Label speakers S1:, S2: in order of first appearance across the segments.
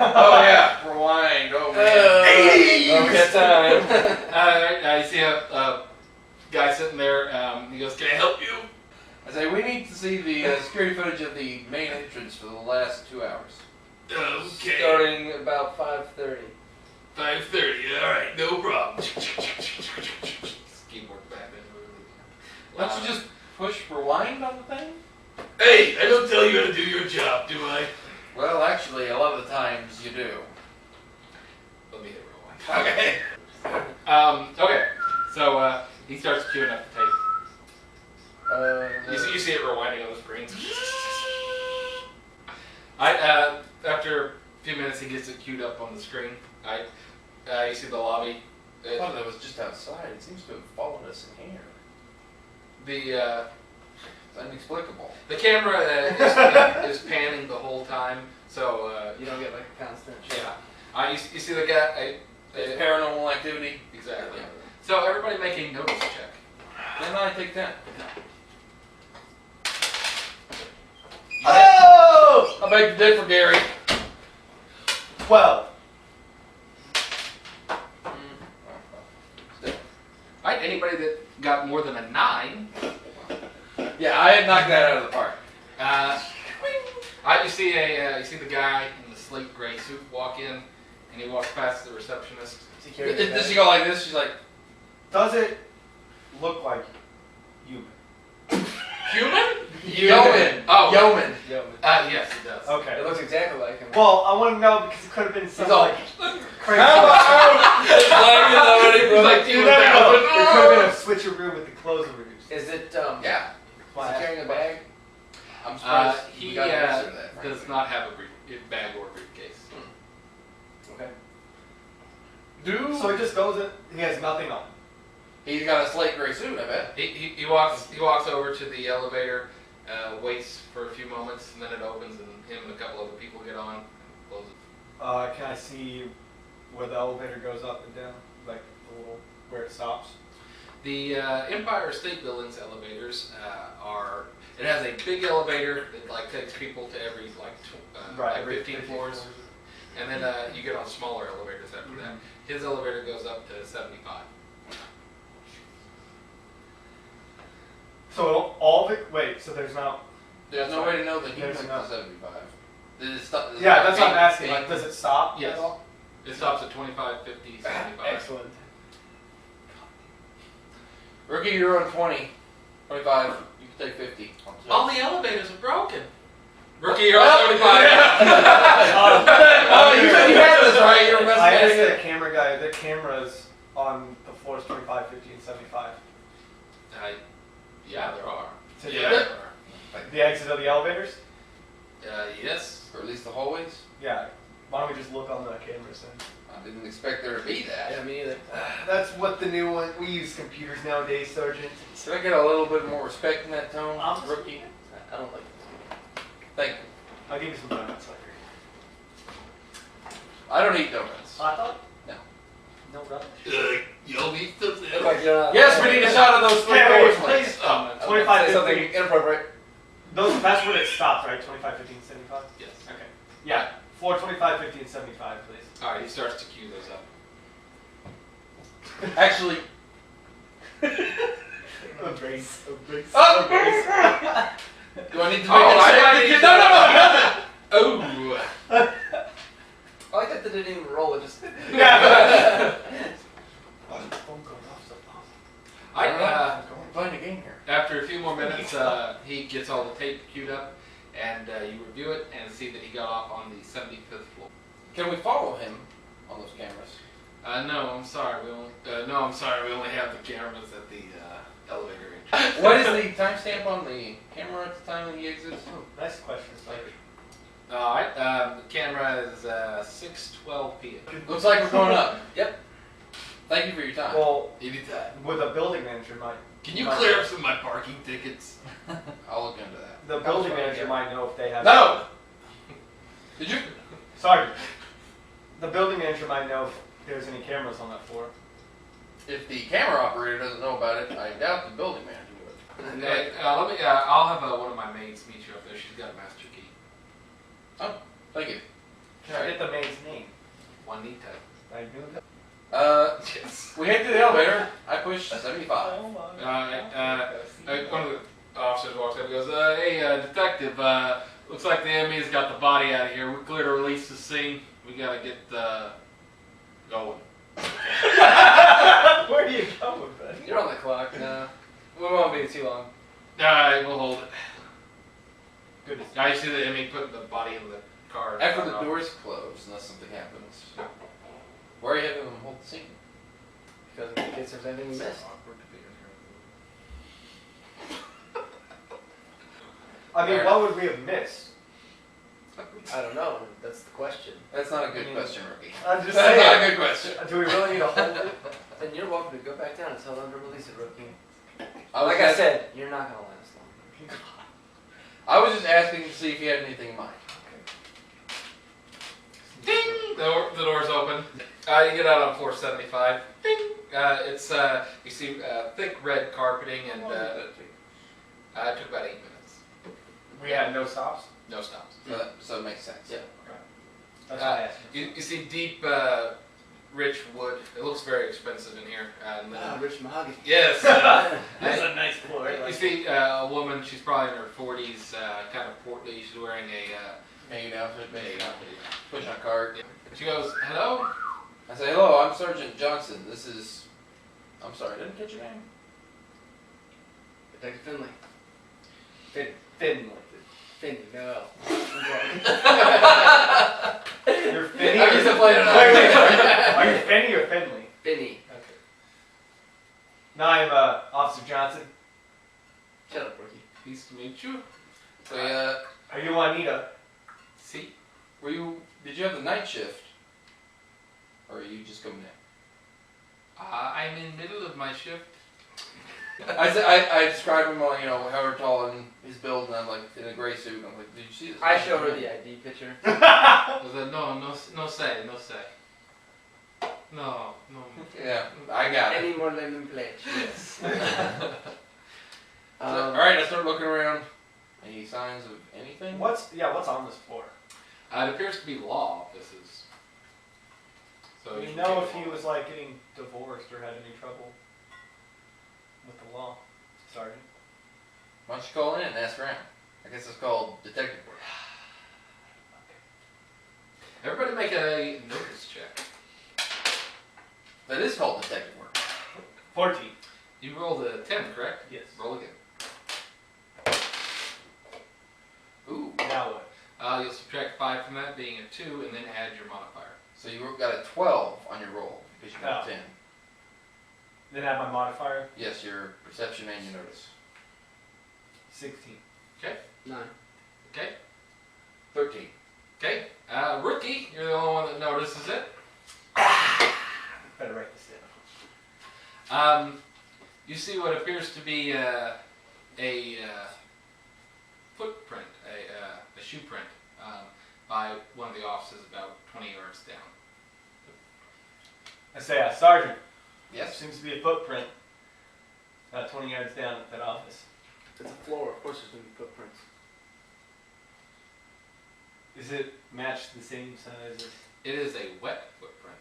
S1: Oh yeah, rewind. Oh man.
S2: 80s!
S3: Time. You see a guy sitting there. He goes, "Can I help you?"
S1: I say we need to see the security footage of the main entrance for the last 2 hours.
S3: Okay.
S2: Starting about 5:30.
S3: 5:30. All right, no problem. Keyboard back then.
S1: Don't you just push rewind on the thing?
S3: Hey, I don't tell you how to do your job, do I?
S1: Well, actually, a lot of the times you do.
S3: Let me hit rewind. Okay. Okay. So he starts queuing up the tape. You see it rewinding on the screen. After a few minutes, he gets it queued up on the screen. You see the lobby.
S1: I thought that was just outside. It seems to have followed us in here. It's inexplicable.
S3: The camera is panning the whole time, so
S2: You don't get like a constant shot.
S3: yeah. You see the guy.
S1: It's paranormal activity.
S3: Exactly. So everybody make a notice check.
S1: Then I take 10.
S2: Oh!
S1: I beg to differ, Gary.
S2: 12.
S3: Alright, anybody that got more than a 9.
S1: Yeah, I had knocked that out of the park.
S3: You see the guy in the slate gray suit walk in, and he walks past the receptionist.
S1: Does she go like this? She's like,
S2: Does it look like human?
S3: Human?
S1: Yeoman.
S3: Oh.
S1: Yeoman.
S3: Yes, it does.
S2: Okay.
S4: It looks exactly like him.
S2: Well, I want to know because it could have been
S1: He's
S2: something
S1: all,
S2: like crazy.
S1: He's like,
S2: You never know. It could have been a switcheroo with the clothes reviews.
S4: Is it,
S1: yeah.
S4: is he carrying a bag?
S1: I'm surprised
S3: He
S1: we got an answer to that.
S3: does
S1: frankly.
S3: not have a bag or briefcase.
S4: Okay.
S2: So he just goes in. He has nothing on.
S1: He's got a slate gray suit, I bet.
S3: He walks over to the elevator, waits for a few moments, and then it opens, and him and a couple other people get on and closes.
S2: Can I see where the elevator goes up and down, like the little where it stops?
S3: The Empire State Building's elevators it has a big elevator that takes people to every
S2: Every
S3: 15 floors, and then you get on smaller elevators after that. His elevator goes up to 75.
S2: So all of it. Wait. So there's not.
S1: There's no way to know that he went
S2: There's
S1: to
S2: enough.
S1: 75. Does it stop, does it
S2: Yeah,
S1: stop
S2: that's what I'm
S1: being-
S2: asking. Like, does it stop?
S3: Yes.
S2: At all?
S3: It stops at 25, 50, 75.
S2: Excellent.
S1: Rookie, you're on 20. 25. You can take 50.
S3: All the elevators are broken. Rookie, you're on 75.
S1: Oh, you said you had this right. You're
S2: I asked
S1: investigating.
S2: the camera guy. The cameras on the floors 25, 50, and 75.
S3: Yeah, there are.
S2: So
S3: Yeah,
S2: the-
S3: there
S2: The exit of the elevators?
S3: are. Yes.
S1: Or at least the hallways.
S2: Yeah. Why don't we just look on the cameras then?
S1: I didn't expect there to be that.
S4: Yeah, me either.
S2: That's what the new one. We use computers nowadays, Sergeant.
S1: Should I get a little bit more respect in that tone,
S2: I'm-
S1: rookie?
S4: I don't like it.
S1: Thank you.
S2: I'll give you some donuts later.
S1: I don't eat donuts.
S2: Hot dog?
S1: No.
S2: No rubbish.
S3: You'll need something.
S4: Look like you're not-
S1: Yes, we need a shot of those three
S2: Okay, wait,
S1: portions.
S2: please.
S4: I was gonna
S2: 25,
S4: say something
S2: 50.
S4: inappropriate.
S2: That's when it stops, right? 25, 50, and 75?
S3: Yes.
S2: Okay. Yeah. Floor 25, 50, and 75, please.
S3: All right, he starts to cue those up.
S1: Actually,
S2: A brace. A brace.
S1: Oh!
S2: A brace.
S1: do I need to make
S3: Oh,
S1: a
S3: I
S1: check?
S3: need to-
S1: No,
S3: Oh.
S4: I like that they didn't even roll it, just...
S2: Yeah. Phone going off so fast.
S1: I'm playing a game here.
S3: After a few more minutes, he gets all the tape queued up, and you review it and see that he got off on the 75th floor.
S1: Can we follow him on those cameras?
S3: No, I'm sorry. We only have the cameras at the elevator entrance.
S1: What is the timestamp on the camera at the time that he exits?
S2: Nice question, Spider.
S3: All right. The camera is 6:12 p.m.
S1: Looks like we're going up.
S4: Yep.
S1: Thank you for your time.
S2: Well,
S3: Anytime.
S2: with a building manager might.
S3: Can you clear up some of my parking tickets?
S1: I'll look into that.
S2: The building manager might know if they have.
S1: No! Did you?
S2: Sorry. The building manager might know if there's any cameras on that floor.
S1: If the camera operator doesn't know about it, I doubt the building manager would.
S3: Hey, I'll have one of my maids meet you up there. She's got a master key.
S1: Oh, thank you.
S2: Can I get the maid's
S3: Juanita.
S2: I knew that.
S3: Yes.
S1: We head to the elevator. I push 75.
S2: Oh my.
S3: One of the officers walks up and goes, hey, detective, looks like the ME's got the body out of here. We're clear to release the scene. We gotta get going.
S2: Where do you go with that?
S4: You're on the clock now. We won't be too long.
S3: Alright, we'll hold it.
S2: Goodness.
S3: Now you see the ME putting the body in the car.
S1: After the doors close, unless something happens. Where are you having them hold the scene?
S4: Because in case there's anything we missed.
S2: I mean, what would we have missed?
S4: I don't know. That's the question.
S1: That's not a good question, Rookie.
S2: I'm just
S1: That's not a
S2: saying.
S1: good question.
S2: Do we really need to hold it?
S4: Then you're welcome to go back down and tell them to release it, rookie.
S1: I was
S4: Like I
S1: just-
S4: said, you're not gonna last long.
S1: I was just asking to see if you had anything in mind.
S3: Ding! The door's open. You get out on floor 75. Ding! It's you see thick red carpeting, and it took about 8 minutes.
S2: We had no stops.
S3: No stops.
S1: So it makes sense.
S4: Yeah.
S2: That's why I asked.
S3: You see deep, rich wood. It looks very expensive in here. And,
S4: Rich mahogany.
S3: yes.
S2: That's a nice floor.
S3: You see a woman. She's probably in her 40s, kind of portly. She's wearing a.
S1: Maid outfit, maid outfit. Pushing a cart.
S3: She goes, "Hello."
S1: I say, hello, I'm Sergeant Johnson. This is... I'm sorry, I didn't catch your name.
S4: Detective Finley.
S2: Finley.
S4: Finley, no.
S2: You're Finny?
S1: I used to play it on
S2: Wait. Are you Finny or Finley?
S4: Finny.
S2: Okay. Now I'm Officer Johnson.
S4: Shut up, rookie.
S3: Nice to meet you.
S1: So,
S2: Are you Juanita?
S3: See.
S1: did you have the night shift? Or are you just coming in?
S3: I'm in middle of my shift.
S1: I described him, however tall and his build, and I'm like, in a gray suit. I'm like, did you see this?
S4: I showed her the ID picture.
S3: Was it no say. No.
S1: Yeah, I got it.
S4: Any more lemon pledge?
S3: Yes.
S1: Alright, I start looking around. Any signs of anything?
S2: What's on this floor?
S3: It appears to be law offices. So
S2: Do you
S3: should
S2: know
S3: take
S2: if
S3: a
S2: he
S3: walk.
S2: was like getting divorced or had any trouble with the law, Sergeant?
S1: Why don't you call in and ask around? I guess it's called detective work.
S3: Everybody make a notice check.
S1: That is called detective work.
S2: 14.
S3: You rolled a 10, correct?
S2: Yes.
S3: Roll again.
S1: Ooh.
S2: Now what?
S3: You'll subtract 5 from that, being a 2, and then add your modifier.
S1: So you got a 12 on your roll because you got
S2: Oh.
S1: a 10.
S2: Then add my modifier.
S1: Yes, your perception and your notice.
S2: 16.
S4: 9.
S3: Okay?
S1: 13.
S3: Okay. Rookie, you're the only one that notices it.
S2: Better write this down.
S3: You see what appears to be a footprint, a shoe print, by one of the offices about 20 yards down.
S2: I say, Sergeant,
S1: Yes.
S2: seems to be a footprint about 20 yards down at that office.
S4: It's a floor. Of course, there's gonna be footprints.
S2: Is it matched the same size as...
S3: It is a wet footprint.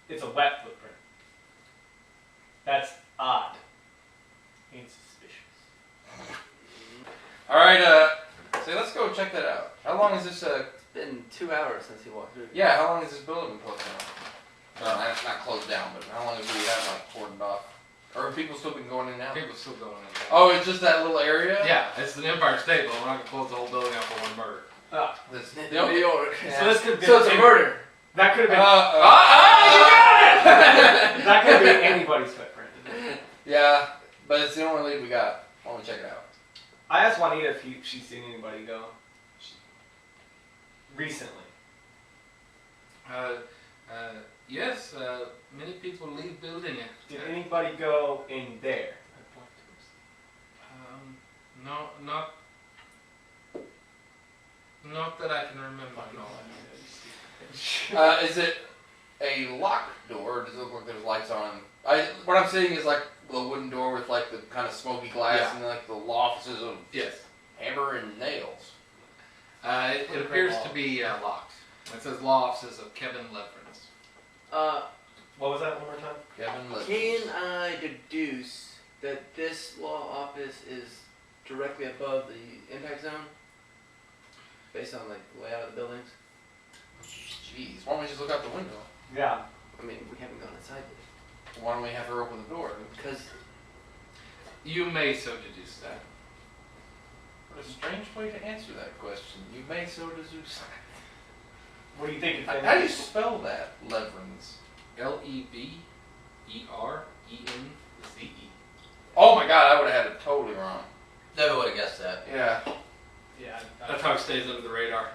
S2: It's a wet footprint. That's odd. Ain't suspicious.
S1: Alright, so let's go check that out. How long is this,
S4: It's been 2 hours since he walked through.
S1: yeah, how long has this building been closed down? Well, not closed down, but how long have we had, cordoned off? Or have people still been going in and out?
S3: People still going in.
S1: Oh, it's just that little area?
S3: Yeah, it's an Empire State, but we're not going to close the whole building out for one murder.
S2: Ah,
S1: This,
S4: New
S1: the only-
S4: York.
S2: so this could have been...
S4: So it's a murder.
S2: That could have been...
S3: You got it!
S2: that could have been anybody's footprint.
S1: yeah, but it's the only lead we got. Why don't we check it out?
S2: I asked Juanita if she's seen anybody go. Recently.
S3: Yes, many people leave building it.
S2: Did anybody go in there?
S3: No, not that I can remember. No.
S1: Is it a locked door, or does it look like there's lights on? What I'm seeing is like the wooden door with like the kind of smoky glass
S3: Yeah.
S1: and like the law offices of
S3: Yes.
S1: hammer and nails.
S3: It appears to be locked. It says law offices of Kevin Leverance.
S2: What was that one more time?
S1: Kevin Lippens.
S4: Can I deduce that this law office is directly above the impact zone? Based on like the layout of the buildings?
S1: Jeez, why don't we just look out the window?
S2: Yeah.
S4: I mean, we haven't gone inside yet.
S1: Why don't we have her open the door?
S4: Because
S3: You may so deduce that.
S1: What a strange way to answer that question. You may so deduce.
S2: What do you think?
S1: How do you spell that, Leverins?
S3: Leverenzee.
S1: Oh my god, I would have had it totally wrong.
S5: Never would have guessed that.
S1: Yeah.
S2: Yeah.
S3: That's how it stays under the radar.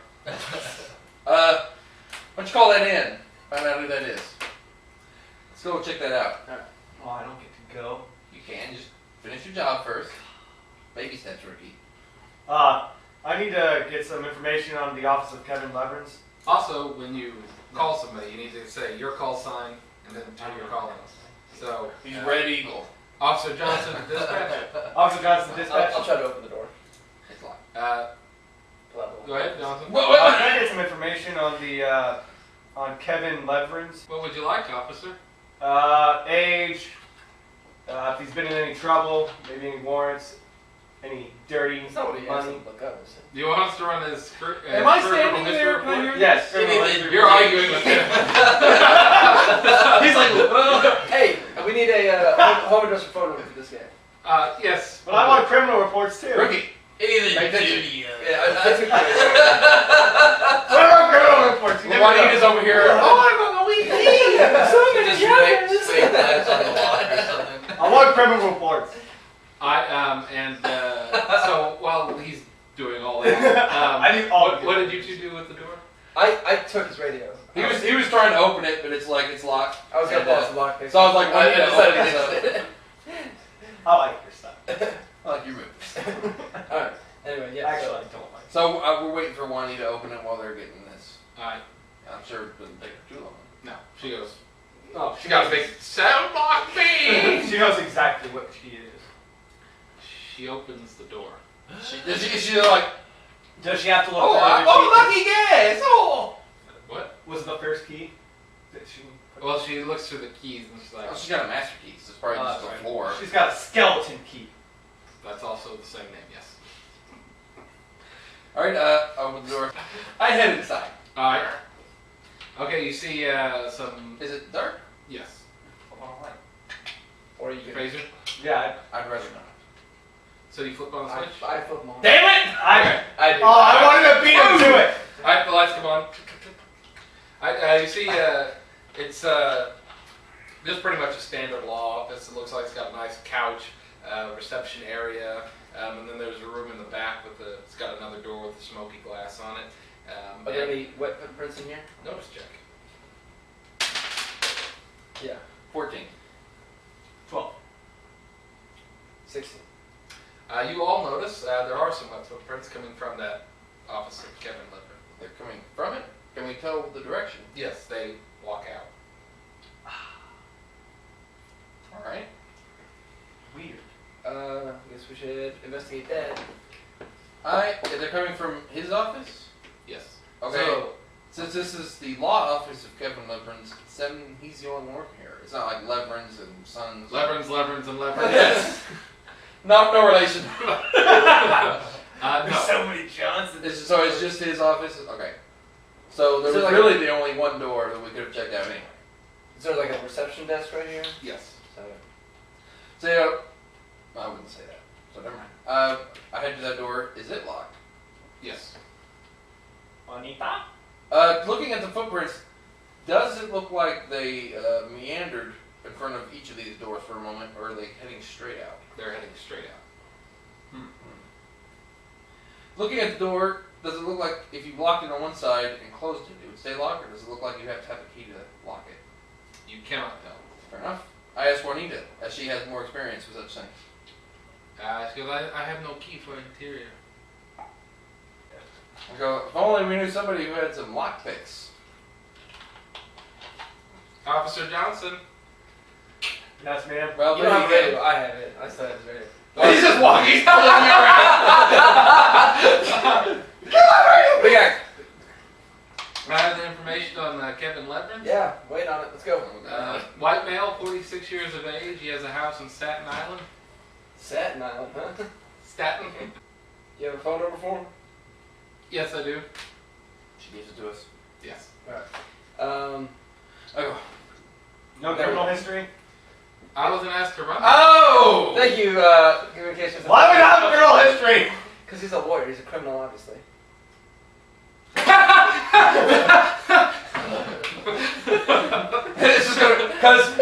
S1: Why don't you call that in? Find out who that is. Let's go check that out.
S2: Oh, I don't get to go.
S1: You can just finish your job first. Baby steps, rookie.
S2: I need to get some information on the office of Kevin Leverins.
S3: Also, when you call somebody, you need to say your call sign and then who you're calling. So
S1: He's Red Eagle.
S3: Officer Johnson, dispatch.
S2: Officer Johnson, dispatch.
S4: I'll try to open the door.
S1: It's locked.
S3: Go ahead, Johnson.
S1: What?
S2: Can I get some information on the on Kevin Leverins?
S3: What would you like, officer?
S2: Age. If he's been in any trouble, maybe any warrants, any dirty
S4: It's not what he has to
S2: money.
S4: look up, is it?
S3: Do you want us to run his
S1: Am I
S3: criminal
S1: standing
S3: history
S1: there?
S3: report?
S1: Can I hear
S2: Yes.
S5: You mean the-
S3: You're arguing with him.
S1: He's like,
S4: Hey, we need a home address and phone number for this guy.
S3: Yes.
S2: But I want criminal reports too.
S1: rookie.
S5: Either
S1: Make that
S5: duty.
S4: Yeah, I think
S2: What about criminal reports? You never
S1: Juanita's
S2: know.
S1: over here.
S5: Just fake lights on the lock or something.
S2: I want criminal reports.
S3: So while he's doing all that,
S2: I need all of
S3: what
S2: it.
S3: did you two do with the door?
S4: I took his radio.
S1: He was trying to open it, but it's locked.
S4: I was gonna
S1: And,
S4: pause the lock.
S1: So I was like,
S4: I
S1: Juanita,
S4: decided
S1: open
S4: against
S1: it.
S4: it.
S2: I like your stuff.
S1: I like your moves.
S4: Alright. Anyway, yeah.
S2: Actually, I don't like.
S1: So we're waiting for Juanita to open it while they're getting this.
S3: Alright.
S1: I'm sure it doesn't take her too long.
S3: No. She goes.
S2: Oh,
S3: She got a big sound lock me.
S2: She knows exactly what she is.
S3: She opens the door.
S1: She's like,
S2: Does she have to look?
S1: oh,
S2: around if
S1: lucky guess. Oh.
S3: What?
S2: Was the first key? That she put-
S3: Well, she looks through the keys and she's like,
S1: Oh, she's got a master key, so it's probably just
S2: that's
S1: the
S2: right.
S1: floor.
S2: She's got a skeleton key.
S3: that's also the same name, yes.
S1: All right, open the door. I head inside.
S3: Alright. Okay, you see some.
S1: Is it dark?
S3: Yes.
S1: All right.
S4: Or you can.
S3: Phaser.
S2: Yeah.
S1: I'd rather not.
S3: So you flip on the switch?
S4: I flip them on.
S1: Damn it!
S2: I
S4: do.
S2: I wanted to beat him to it.
S3: Alright, the lights come on. You see, it's just pretty much a standard law office. It looks like it's got a nice couch, reception area, and then there's a room in the back it's got another door with a smoky glass on it.
S4: Are there any wet footprints in here?
S3: Notice check.
S4: Yeah.
S1: 14.
S2: 12.
S4: 16.
S3: You all notice there are some wet footprints coming from that office of Kevin Lippert.
S1: They're coming from it. Can we tell the direction?
S3: Yes, they walk out.
S1: All right.
S2: Weird.
S4: I guess we should investigate that.
S1: They're coming from his office?
S3: Yes.
S1: Okay.
S4: So,
S1: Since this is the law office of Kevin Leverins, he's the only one working here. It's not like Leverins and Sons.
S3: Leverins.
S1: Yes. No relation.
S3: No.
S2: There's so many Johnsons.
S1: So it's just his office? Okay. So there
S4: So
S1: was
S4: like
S1: really the only one door that we could have checked out anyway.
S4: is there like a reception desk right here?
S3: Yes.
S1: So, I wouldn't say that. So never mind. I head to that door. Is it locked?
S3: Yes.
S2: Juanita?
S1: Looking at the footprints, does it look like they meandered in front of each of these doors for a moment, or are they heading straight out?
S3: They're heading straight out.
S1: Looking at the door, does it look like if you locked it on one side and closed it, it would stay locked, or does it look like you have to have a key to lock it?
S3: You cannot tell.
S1: Fair enough. I asked Juanita, as she has more experience with such things.
S3: She goes, I have no key for interior.
S1: I go, if only we knew somebody who had some lock picks.
S3: Officer Johnson.
S2: Yes, ma'am.
S1: Well,
S4: You don't have a
S1: maybe-
S4: radio. I have it. I still have his radio.
S1: He's just walking. He's not looking around.
S4: We got.
S3: I have the information. information on Kevin Leverance.
S4: Yeah, wait on it. Let's go.
S3: White male, 46 years of age. He has a house in Staten Island.
S4: Staten Island, huh?
S3: Staten.
S4: You have a phone number for him?
S3: Yes, I do.
S1: She gives it to us.
S3: Yes.
S4: Oh.
S2: No criminal history?
S3: I wasn't asked to run.
S1: Oh!
S4: Thank you, communications.
S2: Why would I have criminal history?
S4: Because he's a lawyer. He's a criminal, obviously.
S1: It's just gonna, cause and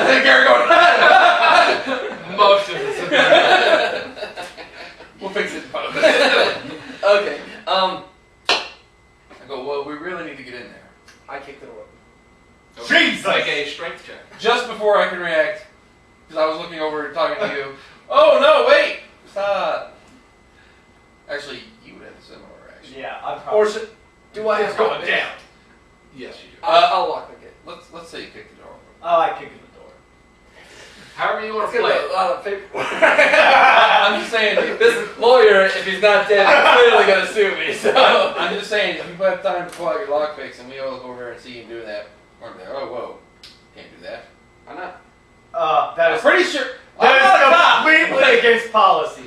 S1: then Gary going,
S3: Motions.
S1: we'll fix it in post.
S4: Okay.
S1: I go, well, we really need to get in there.
S4: I kicked the door.
S2: Jesus!
S3: Make a strength check.
S1: Just before I can react, because I was looking over and talking to you. Oh no, wait! Stop. Actually, you would have a similar reaction.
S2: Yeah, I'm
S4: Or
S2: probably.
S4: should, do I have
S2: It's going down.
S3: Yes, you do.
S4: I'll lock the gate.
S1: Let's say you kick the door.
S2: Oh, I kicked the door.
S3: However you want
S4: It's
S3: to
S4: gonna
S3: play
S4: be a
S3: it.
S4: lot of paperwork.
S1: I'm just saying.
S4: This lawyer, if he's not dead, is clearly gonna sue me. So
S1: I'm just saying, if you have time to pull out your lockpicks and we all look over here and see you do that, we're like, oh, whoa, can't do that.
S4: why not?
S2: That
S1: I'm
S2: is
S1: pretty sure. I'm not a
S2: that
S1: cop.
S2: is completely against policy.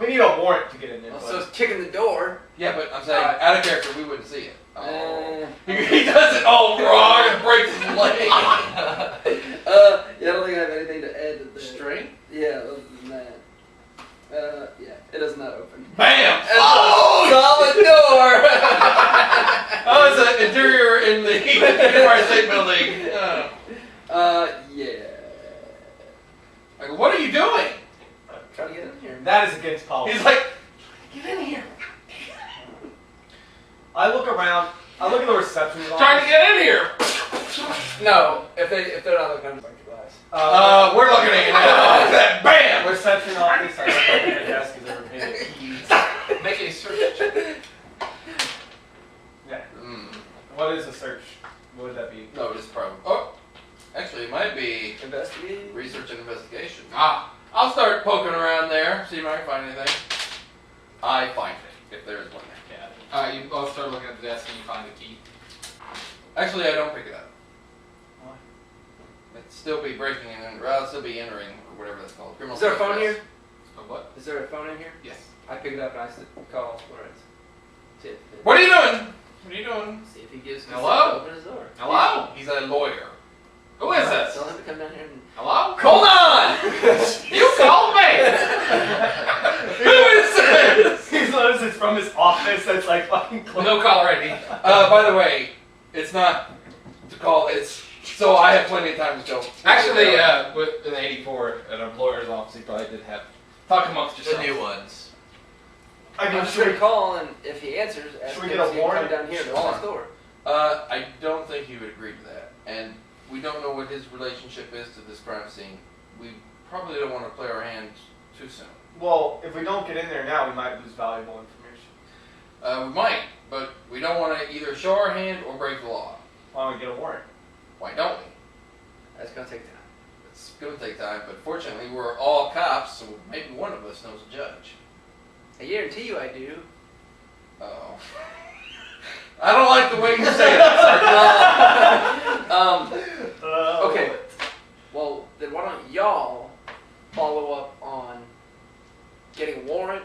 S2: We need a warrant to get in there.
S4: Well,
S2: but-
S4: so it's kicking the door.
S1: Yeah, but I'm saying, out of character, we wouldn't see it.
S4: He
S1: does it all wrong and breaks his leg.
S4: yeah, I don't think I have anything to add to the
S1: Straight?
S4: Yeah, other than that. Yeah, it does not open.
S1: Bam!
S4: It's a solid door.
S1: Oh, it's an interior in the Empire State Building.
S4: Yeah.
S1: Like, what are you doing?
S4: Trying to get in here.
S2: That is against policy.
S1: He's like, get in here.
S2: I look around. I look at the reception office.
S3: Trying to get in here.
S4: No, if they're not looking, I'm break the glass.
S1: We're looking at you now. That bam!
S2: Reception office. I look at their desk. Is there any keys?
S3: Make a search check.
S2: Yeah.
S1: Mm,
S2: What is a search? What would that be?
S1: no, it's a problem. Oh, actually, it might be
S4: Investigating.
S1: research and investigation.
S3: Ah.
S1: I'll start poking around there, see if I can find anything. I find it, if there is one there.
S3: You both start looking at the desk and you find a key.
S1: Actually, I don't pick it up.
S2: Why?
S1: It'd still be breaking in, or I'll still be entering, or whatever that's called. Criminal
S4: Is there a phone
S1: trespass.
S4: here?
S3: Oh, what?
S4: Is there a phone in here?
S3: Yes.
S4: I pick it up and I said, call Lawrence. See if,
S1: What are you doing? What are you doing?
S4: see if he gives me
S3: Hello?
S4: to open his door.
S3: Hello?
S1: He's a lawyer.
S3: Who is this?
S4: Tell him to come down here and.
S3: Hello?
S1: Hold on!
S3: You called me!
S1: Who is this?
S2: He notices it's from his office. That's like fucking close.
S3: No caller ID.
S1: By the way, it's not to call, it's so I have plenty of time to go.
S3: Actually, with an E04 at a lawyer's office, he probably did have. Talk amongst
S5: The
S3: yourselves.
S5: new ones.
S2: I mean,
S4: I'm just
S2: should
S4: gonna
S2: we,
S4: call and if he answers, ask
S2: Should we
S4: him
S2: get a
S4: if he can
S2: warrant?
S4: come down here and
S1: Hold
S4: open
S1: on.
S4: his door.
S1: I don't think he would agree to that. And we don't know what his relationship is to this crime scene. We probably don't want to play our hand too soon.
S2: well, if we don't get in there now, we might lose valuable information.
S1: We might, but we don't want to either show our hand or break the law.
S2: Why don't we get a warrant?
S1: Why don't we?
S4: That's gonna take time.
S1: It's going to take time, but fortunately we're all cops, so maybe one of us knows a judge.
S4: I guarantee you I do.
S1: Oh. I don't like the way you say that.
S4: Okay. Well, then why don't y'all follow up on getting a warrant?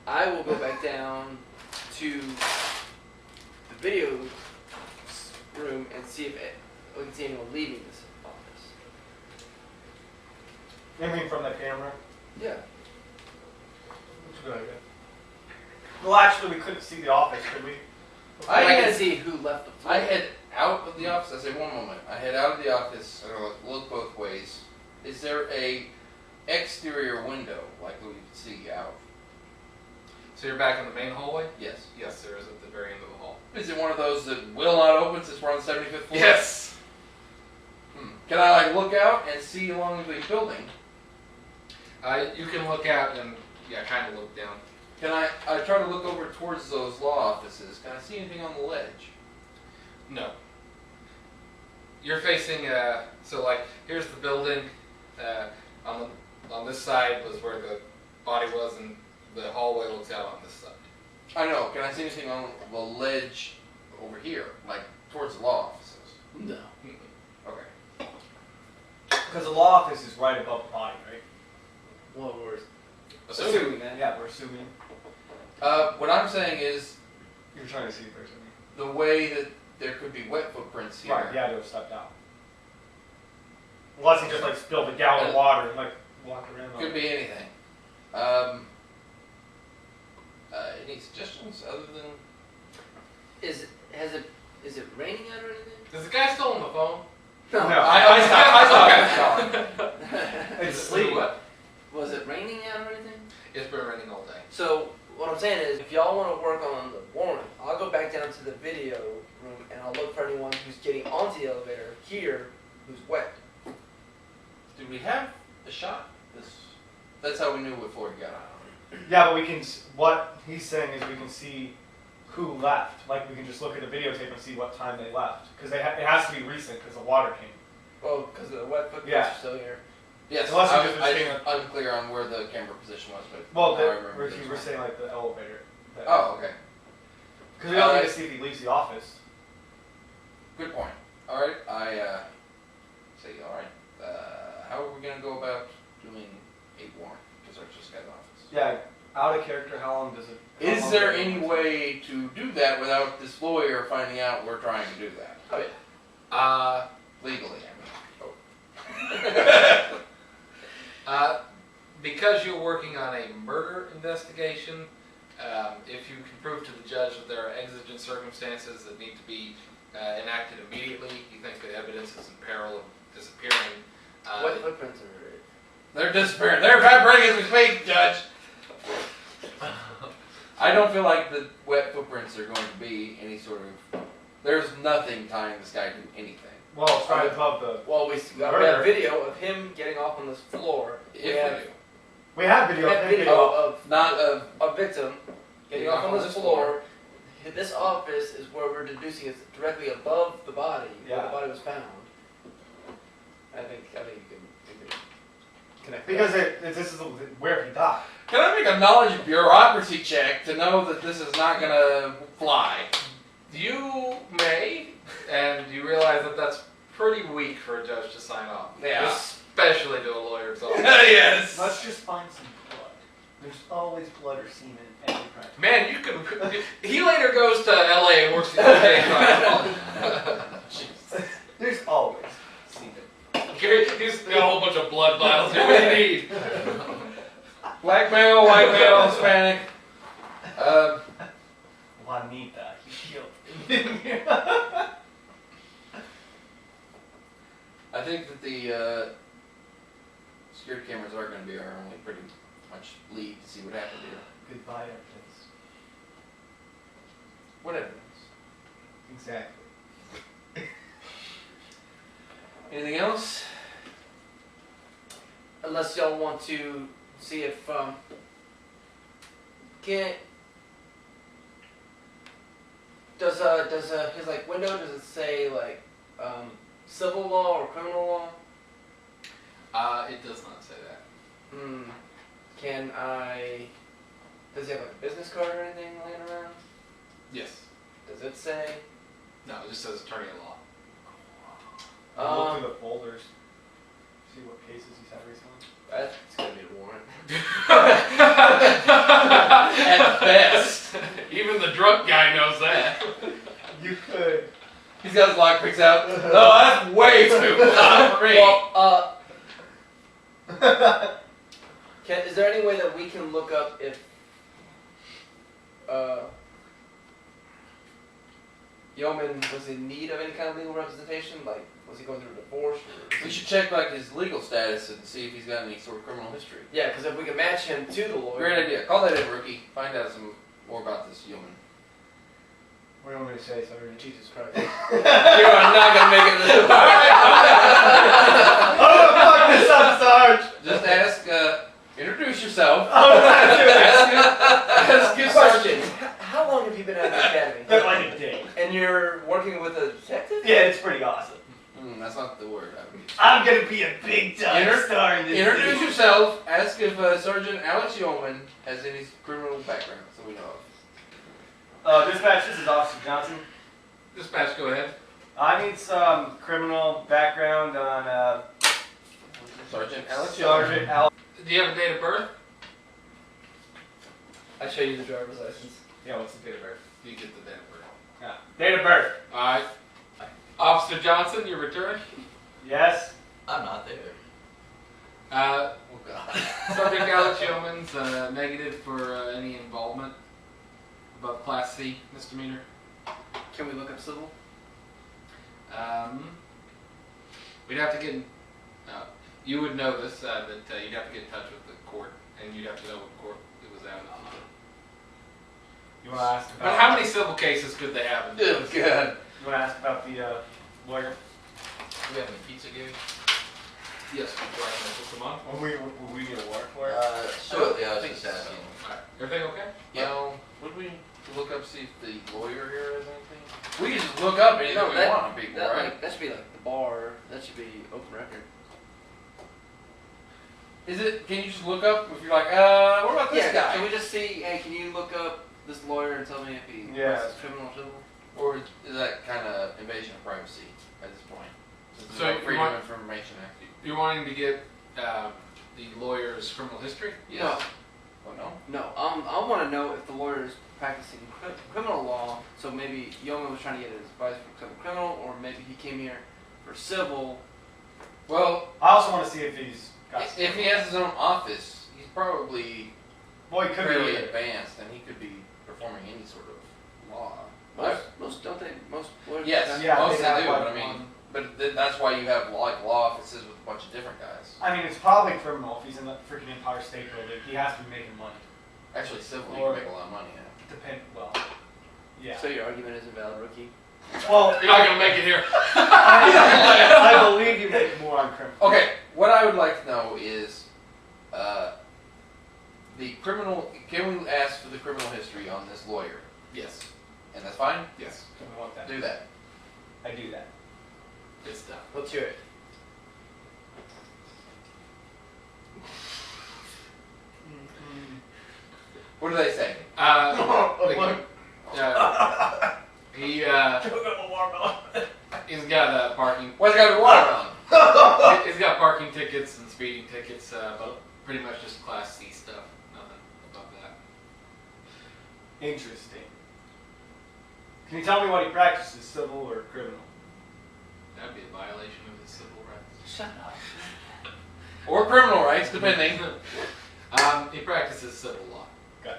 S4: I will go back down to the video room and see if we can see anyone leaving this office.
S2: You mean from the camera?
S4: Yeah.
S2: That's a good idea. Well, actually, we couldn't see the office, could we?
S1: I
S4: I can
S1: had-
S4: see who left the floor.
S1: I head out of the office. I say one moment. I head out of the office. I look both ways. Is there a exterior window like we can see out?
S3: So you're back in the main hallway?
S1: Yes.
S3: Yes, there is at the very end of the hall.
S1: Is it one of those that will not open since we're on the 75th floor?
S3: Yes!
S1: Can I like look out and see along the building?
S3: You can look out and, yeah, kind of look down.
S1: Can I try to look over towards those law offices? Can I see anything on the ledge?
S3: No. You're facing, so like, here's the building. On this side was where the body was, and the hallway looks out on this side.
S1: I know. Can I see anything on the ledge over here, like towards the law offices?
S4: No.
S1: Okay.
S2: Because the law office is right above the body, right?
S4: Well, we're
S3: Assuming.
S4: that.
S2: Yeah, we're assuming.
S1: What I'm saying is
S2: You're trying to see if there's any.
S1: the way that there could be wet footprints here.
S2: Right, yeah, to have stepped out. Unless he just like spilled a gallon of water and like walked around.
S1: Could be anything. Any suggestions other than?
S4: Is it raining out or anything?
S3: Is the guy still on the phone?
S2: No,
S3: I stopped.
S2: It's sleep.
S3: What?
S4: Was it raining out or anything?
S3: It's been raining all day.
S4: So what I'm saying is, if y'all want to work on the warrant, I'll go back down to the video room and I'll look for anyone who's getting onto the elevator here who's wet.
S1: Did we have a shot? That's how we knew before he got out.
S2: Yeah, but we can. What he's saying is we can see who left. Like we can just look at the videotape and see what time they left. Because it has to be recent because the water came.
S4: Well, because the wet footprints
S2: Yeah.
S4: are still here.
S1: Yes,
S2: Unless we
S1: I
S2: just
S1: was
S2: been seeing
S1: unclear on where the camera position was, but
S2: Well,
S1: now I remember
S2: you
S1: this
S2: were
S1: one.
S2: saying like the elevator.
S1: Oh, okay.
S2: Because we don't need to see if he leaves the office.
S1: Good point. All right, I say all right. How are we gonna go about doing a warrant to search this guy's office?
S2: Yeah, out of character. How long does it? how
S1: Is
S2: long
S1: there
S2: does it
S1: any
S2: take?
S1: way to do that without this lawyer finding out we're trying to do that?
S4: Oh yeah.
S1: Legally,
S3: Because you're working on a murder investigation, if you can prove to the judge that there are exigent circumstances that need to be enacted immediately, you think the evidence is in peril of disappearing.
S4: Wet footprints are.
S1: They're disappearing. They're evaporating as we speak, Judge. I don't feel like the wet footprints are going to be any sort of. There's nothing tying this guy to anything.
S2: Well, it's right above the.
S4: Well, we have video of him getting off on this floor.
S1: If we do.
S2: We have video.
S4: We have video of
S1: Not of.
S4: a victim getting off on this floor. This office is where we're deducing is directly above the body where
S2: Yeah.
S4: the body was found. I think you can connect.
S2: Because
S4: that.
S2: this is where he died.
S1: Can I make a knowledge bureaucracy check to know that this is not gonna fly?
S3: You may, and you realize that that's pretty weak for a judge to sign off.
S1: Yeah.
S3: Especially to a lawyer's office.
S1: Yes.
S2: Let's just find some blood. There's always blood or semen in every crime.
S3: Man, you can. He later goes to LA and works the LA trial.
S2: There's always semen.
S3: He's got a whole bunch of blood vials. What do you need?
S1: Black male, white male, Hispanic.
S2: Juanita, he killed.
S1: I think that the security cameras are going to be our only pretty much lead to see what happened here.
S2: Goodbye, evidence.
S1: What evidence?
S2: Exactly.
S1: Anything else?
S4: Unless y'all want to see if can does his like window, does it say like civil law or criminal law?
S3: It does not say that.
S4: Can I? Does he have like a business card or anything laying around?
S3: Yes.
S4: Does it say?
S3: No, it just says attorney at law.
S2: Look through the folders. See what cases he's had recently.
S4: That's gonna be a warrant.
S1: At best.
S3: Even the drunk guy knows that.
S2: You could.
S1: He's got his lockpicks out. No, that's way too hot for me.
S4: Well, is there any way that we can look up if Yeoman was in need of any kind of legal representation? Like, was he going through a divorce?
S1: We should check like his legal status and see if he's got any sort of criminal history.
S4: Yeah, because if we can match him to the lawyer.
S1: Great idea. Call that in, rookie. Find out some more about this human.
S2: What do you want me to say, Sergeant?
S4: Jesus Christ. You are not going to make it this far.
S2: Oh, fuck this up, Sarge!
S1: Just ask, introduce yourself.
S2: Oh,
S1: Ask his
S4: Question. How long have you been at the academy?
S2: like a day.
S4: And you're working with a detective?
S2: Yeah, it's pretty awesome.
S1: That's not the word I would use.
S2: I'm gonna be a big time star in this.
S1: Introduce yourself. Ask if Sergeant Alex Yeoman has any criminal background that we know of.
S2: Dispatch, this is Officer Johnson.
S3: Dispatch, go ahead.
S2: I need some criminal background on
S1: Sergeant Alex.
S2: Sergeant Al.
S3: Do you have a date of birth?
S4: I show you the driver's license.
S2: Yeah, what's the date of birth?
S3: You get the date of birth.
S2: Yeah. Date of birth.
S3: Alright. Officer Johnson, your return.
S2: Yes.
S5: I'm not there.
S3: Uh,
S1: Oh God.
S3: Subject Alex Yeoman's negative for any involvement above Class C misdemeanor.
S4: Can we look up civil?
S3: We'd have to get. You would know this that you'd have to get in touch with the court, and you'd have to know what court it was at.
S2: You want to ask about?
S3: But how many civil cases could they have?
S1: Oh God.
S2: You want to ask about the lawyer?
S5: Do we have any pizza gig?
S3: Yes, before I can put them on.
S2: We need a warrant for it.
S5: Shortly, I was
S1: think
S5: just
S1: so.
S5: asking.
S3: Everything okay?
S1: Well, would we look up, see if the lawyer here has anything? We can just look up anything we want on people, right?
S4: That should be like the bar. That should be open record.
S1: Is it, can you just look up if you're like, what about this guy?
S4: Can we just see? Hey, can you look up this lawyer and tell me if he
S2: Yeah.
S4: is criminal or civil?
S1: Or is that kind of invasion of privacy at this point? Since
S3: So
S1: there's no
S3: you
S1: Freedom
S3: want-
S1: of Information Act.
S3: You're wanting to get the lawyer's criminal history?
S1: Yes. Oh, no?
S4: No. I want to know if the lawyer is practicing criminal law. So maybe Yeoman was trying to get his advice for criminal, or maybe he came here for civil.
S1: Well,
S2: I also want to see if he's got.
S1: if he has his own office, he's probably
S2: Boy, he could
S1: fairly
S2: be.
S1: advanced, and he could be performing any sort of law.
S4: Most don't they? Most lawyers.
S1: Yes,
S2: Yeah,
S1: most
S2: they
S1: they
S2: have
S1: do,
S2: like
S1: but I mean,
S2: one.
S1: but that's why you have like law offices with a bunch of different guys.
S2: I mean, it's probably criminal if he's in the freaking Empire State Building. He has to be making money.
S1: Actually, civil, you
S2: Or-
S1: can make a lot of money. Yeah.
S2: Depend. Well, yeah.
S4: So your argument is invalid, rookie.
S2: Well,
S3: You're not gonna make it here.
S2: I believe you make more on criminal.
S1: Okay, what I would like to know is, the criminal. Can we ask for the criminal history on this lawyer?
S3: Yes.
S1: And that's fine.
S3: Yes.
S2: I want that.
S1: Do that.
S2: I do that.
S3: It's done.
S4: Let's hear it.
S1: What do they say?
S3: He's got parking.
S1: Why's it got to be watermelon?
S3: He's got parking tickets and speeding tickets, but pretty much just Class C stuff. Nothing above that.
S2: Interesting. Can you tell me what he practices, civil or criminal?
S3: That'd be a violation of his civil rights.
S4: Shut up.
S1: Or criminal rights, depending.
S3: He practices civil law.
S2: Got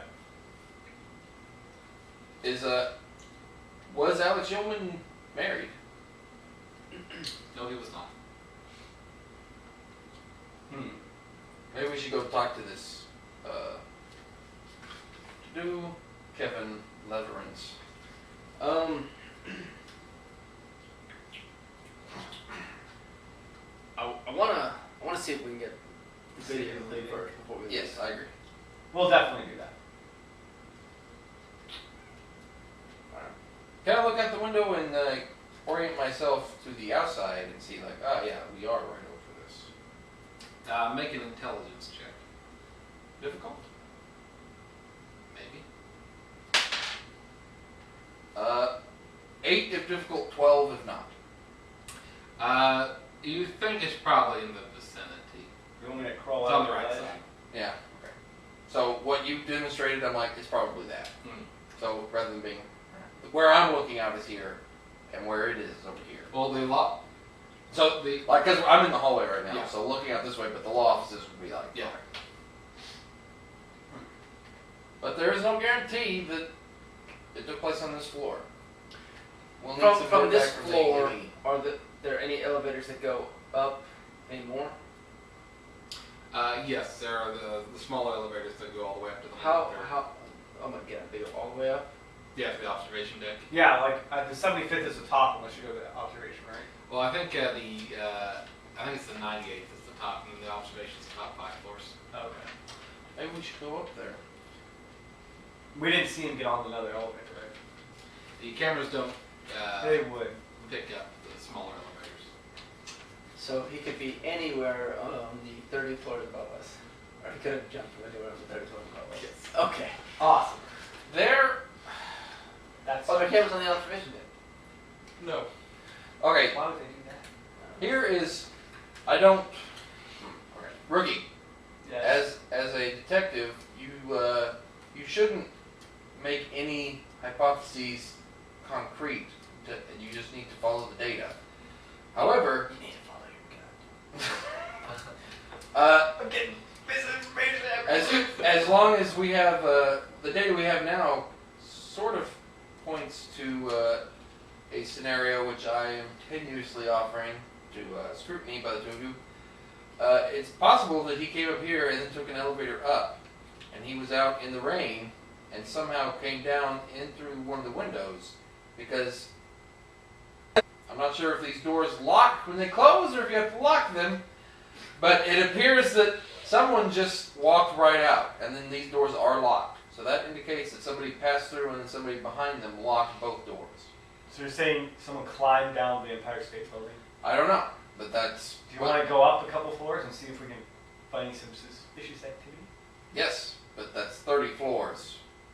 S2: it.
S1: Is was Alex Yeoman married?
S3: No, he was not.
S1: Maybe we should go talk to this Kevin Leverance.
S4: I wanna see if we can get the
S2: See
S4: video
S2: him leaving.
S4: first before we leave.
S1: Yes, I agree.
S2: We'll definitely do that.
S1: Can I look out the window and orient myself to the outside and see like, oh yeah, we are right over this.
S3: Make an intelligence check. Difficult? Maybe.
S1: 8 if difficult, 12 if not.
S3: You think it's probably in the vicinity.
S2: You want me to crawl
S3: It's
S2: out
S3: on the
S2: of
S3: right
S2: ledge?
S3: side.
S1: Yeah. Okay. So what you demonstrated, I'm like, it's probably that.
S3: Hmm.
S1: So rather than being where I'm looking out is here, and where it is over here.
S3: Well, the law.
S1: So
S3: The
S1: like, cause I'm in the hallway right now,
S3: Yeah.
S1: so looking out this way, but the law offices would be like,
S3: Yeah.
S1: But there is no guarantee that it took place on this floor. We'll need
S4: From
S1: some
S4: this
S1: feedback from
S4: floor,
S1: the
S4: are there any elevators that go up anymore?
S3: Yes, there are the smaller elevators that go all the way up to the
S4: How
S3: monitor.
S4: oh my god, they go all the way up?
S3: Yeah, the observation deck.
S2: Yeah, like the 75th is the top unless you go to the observation, right?
S3: Well, I think I think it's the 98th is the top, and the observation's the top 5 floors.
S2: Okay.
S1: Maybe we should go up there.
S2: We didn't see him get on another elevator, right?
S3: The cameras don't
S2: They would.
S3: pick up the smaller elevators.
S4: So he could be anywhere on the 30th floor above us. Or he could have jumped from anywhere on the 30th floor above us.
S3: Yes.
S4: Okay.
S2: Awesome.
S1: There,
S2: That's
S4: Oh, there are cameras on the observation deck.
S3: No.
S1: Okay,
S2: why would they do that?
S1: here is, I don't, okay. Rookie,
S2: Yes.
S1: as a detective, you shouldn't make any hypotheses concrete. You just need to follow the data. However,
S4: You need to follow your gut.
S2: I'm getting misinformation.
S1: as long as we have the data we have now, sort of points to a scenario which I am tenuously offering to scrutiny by the two of you. It's possible that he came up here and then took an elevator up, and he was out in the rain and somehow came down in through one of the windows, because I'm not sure if these doors lock when they close or if you have to lock them, but it appears that someone just walked right out, and then these doors are locked. So that indicates that somebody passed through and then somebody behind them locked both doors.
S2: So you're saying someone climbed down the Empire State Building?
S1: I don't know, but that's...
S2: Do you want to go up a couple floors and see if we can find some suspicious activity?
S1: Yes.